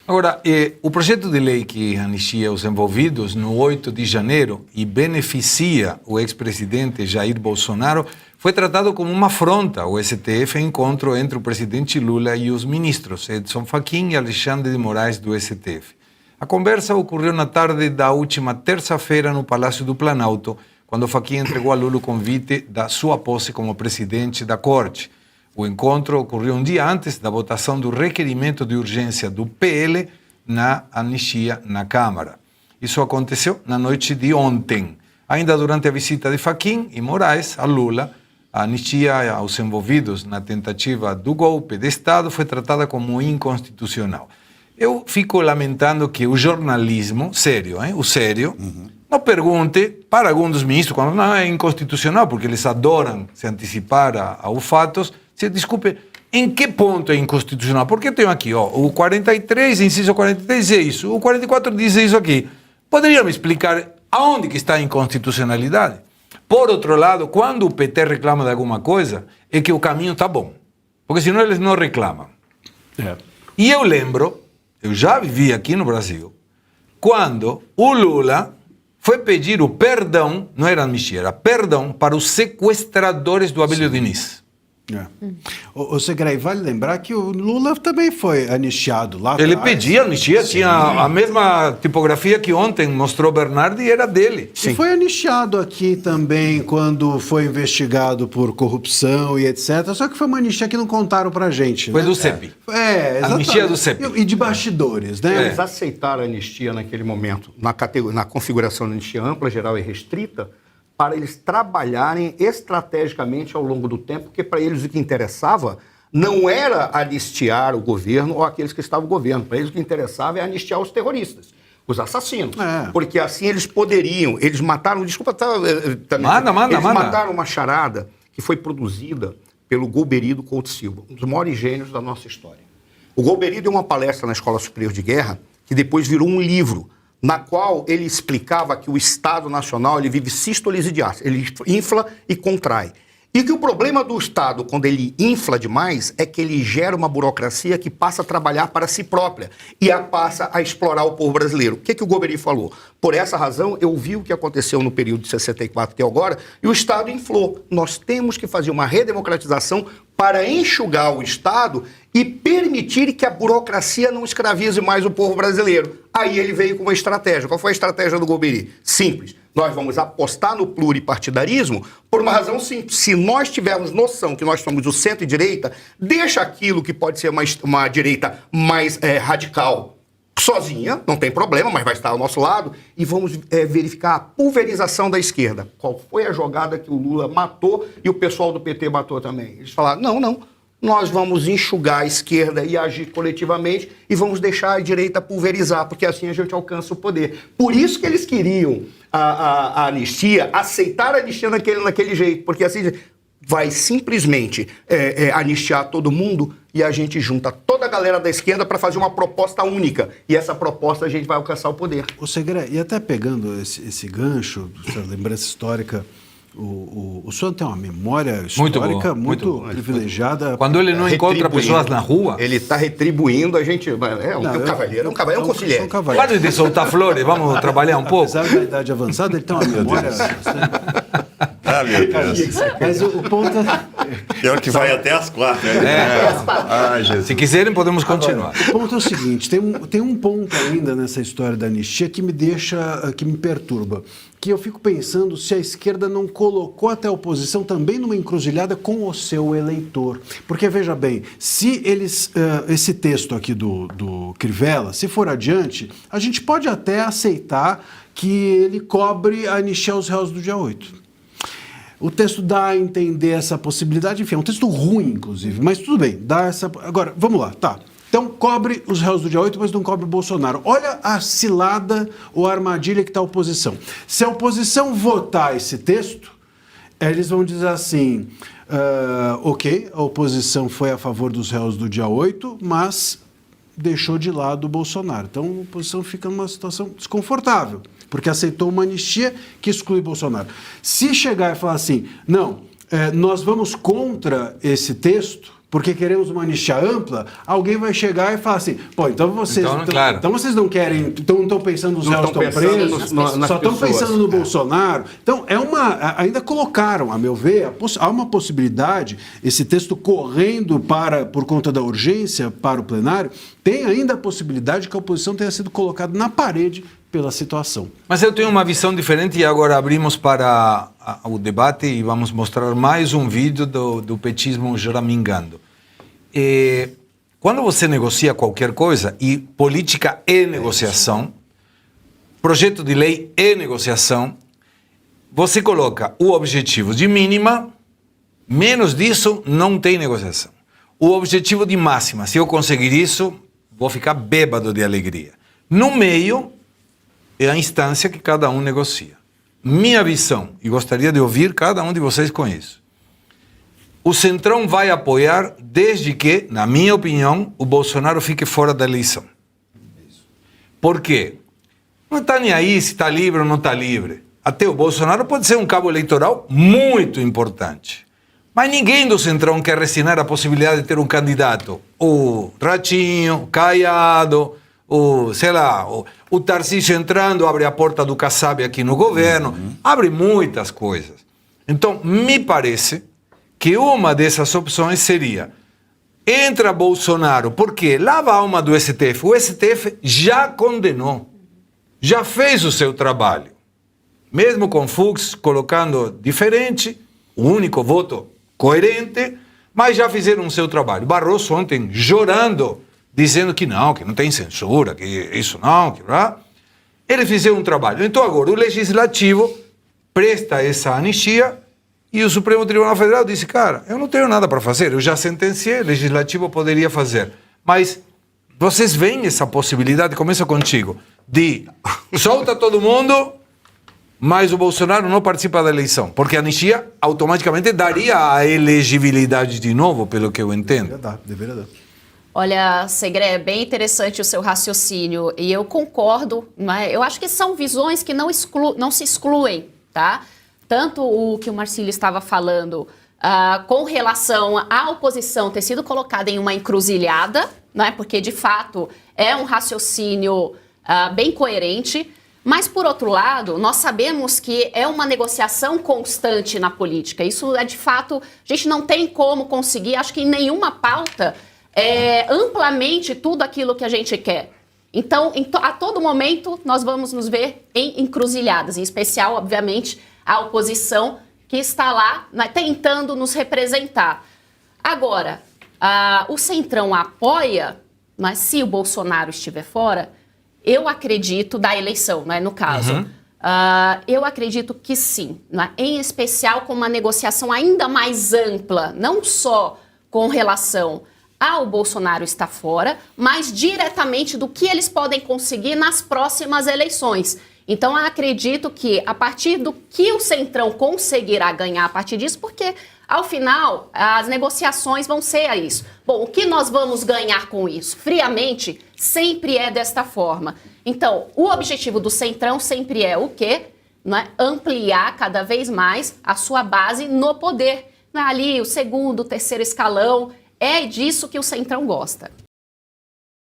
Agora, o projeto de lei que anistia os envolvidos no 8 de janeiro e beneficia o ex-presidente Jair Bolsonaro foi tratado como uma afronta ao STF em encontro entre o presidente Lula e os ministros Edson Fachin e Alexandre de Moraes do STF. A conversa ocorreu na tarde da última terça-feira no Palácio do Planalto, quando Fachin entregou a Lula o convite da sua posse como presidente da Corte. O encontro ocorreu um dia antes da votação do requerimento de urgência do PL na anistia na Câmara. Isso aconteceu na noite de ontem. Ainda durante a visita de Fachin e Moraes a Lula, a anistia aos envolvidos na tentativa do golpe de Estado foi tratada como inconstitucional. Eu fico lamentando que o jornalismo, sério, o sério, não pergunte para algum dos ministros, quando não é inconstitucional, porque eles adoram se antecipar aos fatos, se desculpe, em que ponto é inconstitucional? Porque eu tenho aqui, o 43, inciso 43 é isso, o 44 diz isso aqui. Poderia me explicar aonde que está a inconstitucionalidade? Por outro lado, quando o PT reclama de alguma coisa, é que o caminho está bom. Porque senão eles não reclamam. E eu lembro, eu já vivi aqui no Brasil, quando o Lula foi pedir o perdão, não era anistia, era perdão para os sequestradores do Abílio Diniz. O Segrei, vale lembrar que o Lula também foi anistiado lá Ele atrás. pedia anistia, tinha a mesma tipografia que ontem mostrou Bernardo e era dele. E foi anistiado aqui também quando foi investigado por corrupção e etc. Só que foi uma anistia que não contaram pra gente. Foi né? do CEP. Exatamente. Anistia do CEP. E de bastidores, né? Eles aceitaram a anistia naquele momento, na configuração da anistia ampla, geral e restrita, para eles trabalharem estrategicamente ao longo do tempo, porque para eles o que interessava não era anistiar o governo ou aqueles que estavam no governo. Para eles o que interessava é anistiar os terroristas, os assassinos. Porque assim eles poderiam, eles mataram, desculpa, eles mataram uma charada que foi produzida pelo Golbery Couto Silva, um dos maiores gênios da nossa história. O Golbery deu uma palestra na Escola Superior de Guerra, que depois virou um livro, na qual ele explicava que o Estado Nacional ele vive sístoles e diástoles, ele infla e contrai. E que o problema do Estado, quando ele infla demais, é que ele gera uma burocracia que passa a trabalhar para si própria e passa a explorar o povo brasileiro. O que o Golbery falou? Por essa razão, eu vi o que aconteceu no período de 64 até agora e o Estado inflou. Nós temos que fazer uma redemocratização para enxugar o Estado e permitir que a burocracia não escravize mais o povo brasileiro. Aí ele veio com uma estratégia. Qual foi a estratégia do Golbery? Simples. Nós vamos apostar no pluripartidarismo por uma razão simples. Se nós tivermos noção que nós somos o centro-direita, deixa aquilo que pode ser uma direita mais radical sozinha, não tem problema, mas vai estar ao nosso lado, e vamos verificar a pulverização da esquerda. Qual foi a jogada que o Lula matou e o pessoal do PT matou também? Eles falaram, não, nós vamos enxugar a esquerda e agir coletivamente e vamos deixar a direita pulverizar, porque assim a gente alcança o poder. Por isso que eles queriam a anistia, aceitar a anistia naquele jeito, porque assim vai simplesmente anistiar todo mundo e a gente junta toda a galera da esquerda para fazer uma proposta única. E essa proposta a gente vai alcançar o poder. O Segre, e até pegando esse gancho, essa lembrança histórica, o senhor tem uma memória histórica muito privilegiada. Quando ele não encontra pessoas na rua... Ele está retribuindo, a gente... É um conselheiro. Pare de soltar flores, vamos trabalhar um pouco. Apesar da idade avançada, ele tem uma memória... Ah, meu Deus. Mas o ponto é o que vai até as 4. Se quiserem, podemos continuar. Agora, o ponto é o seguinte, tem um ponto ainda nessa história da anistia que me perturba, que eu fico pensando se a esquerda não colocou até a oposição também numa encruzilhada com o seu eleitor. Porque, veja bem, se eles, esse texto aqui do Crivella, se for adiante, a gente pode até aceitar que ele cobre a anistia aos réus do dia 8. O texto dá a entender essa possibilidade, enfim, é um texto ruim, inclusive, mas tudo bem, dá essa... Agora, vamos lá, tá. Então, cobre os réus do dia 8, mas não cobre o Bolsonaro. Olha a cilada ou a armadilha que está a oposição. Se a oposição votar esse texto, eles vão dizer assim, ok, a oposição foi a favor dos réus do dia 8, mas deixou de lado o Bolsonaro. Então, a oposição fica numa situação desconfortável, porque aceitou uma anistia que exclui Bolsonaro. Se chegar e falar assim, não, nós vamos contra esse texto, porque queremos uma anistia ampla, alguém vai chegar e falar assim, pô, então vocês, claro. então vocês não querem, então não estão pensando nos réus que estão presos, só estão pensando no Bolsonaro. Então, ainda colocaram, a meu ver, há uma possibilidade, esse texto correndo por conta da urgência para o plenário, tem ainda a possibilidade que a oposição tenha sido colocada na parede pela situação. Mas eu tenho uma visão diferente e agora abrimos para o debate e vamos mostrar mais um vídeo do petismo choramingando. Quando você negocia qualquer coisa, e política é negociação, projeto de lei é negociação, você coloca o objetivo de mínima, menos disso não tem negociação. O objetivo de máxima, se eu conseguir isso, vou ficar bêbado de alegria. No meio é a instância que cada um negocia. Minha visão, e gostaria de ouvir cada um de vocês com isso. O Centrão vai apoiar desde que, na minha opinião, o Bolsonaro fique fora da eleição. Por quê? Não está nem aí se está livre ou não está livre. Até o Bolsonaro pode ser um cabo eleitoral muito importante. Mas ninguém do Centrão quer resignar a possibilidade de ter um candidato. O Ratinho, o Caiado, o Tarcísio entrando, abre a porta do Kassab aqui no governo, abre muitas coisas. Então, me parece que uma dessas opções seria: entra Bolsonaro, porque lá vai uma do STF. O STF já condenou, já fez o seu trabalho. Mesmo com Fux colocando diferente, o único voto coerente, mas já fizeram o seu trabalho. Barroso ontem chorando, dizendo que não tem censura, que isso não, que lá. Eles fizeram um trabalho. Então agora o Legislativo presta essa anistia e o Supremo Tribunal Federal disse, cara, eu não tenho nada para fazer, eu já sentenciei, o Legislativo poderia fazer. Mas vocês veem essa possibilidade, começa contigo, de solta todo mundo, mas o Bolsonaro não participa da eleição, porque a anistia automaticamente daria a elegibilidade de novo, pelo que eu entendo. Deveria dar. Olha, Segré, é bem interessante o seu raciocínio e eu concordo, mas eu acho que são visões que não se excluem, tá? Tanto o que o Marcílio estava falando com relação à oposição ter sido colocada em uma encruzilhada, né? Porque de fato é um raciocínio bem coerente, mas por outro lado, nós sabemos que é uma negociação constante na política. Isso é de fato, a gente não tem como conseguir, acho que em nenhuma pauta, amplamente tudo aquilo que a gente quer. Então, a todo momento, nós vamos nos ver em encruzilhadas, em especial, obviamente, a oposição que está lá, né, tentando nos representar. Agora, o Centrão apoia, mas se o Bolsonaro estiver fora, eu acredito, da eleição, né, no caso, eu acredito que sim, né, em especial com uma negociação ainda mais ampla, não só com relação ao Bolsonaro estar fora, mas diretamente do que eles podem conseguir nas próximas eleições. Então, eu acredito que a partir do que o Centrão conseguirá ganhar a partir disso, porque, ao final, as negociações vão ser a isso. Bom, o que nós vamos ganhar com isso? Friamente, sempre é desta forma. Então, o objetivo do Centrão sempre é o quê? Não é? Ampliar cada vez mais a sua base no poder. Ali, o segundo, o terceiro escalão, é disso que o Centrão gosta.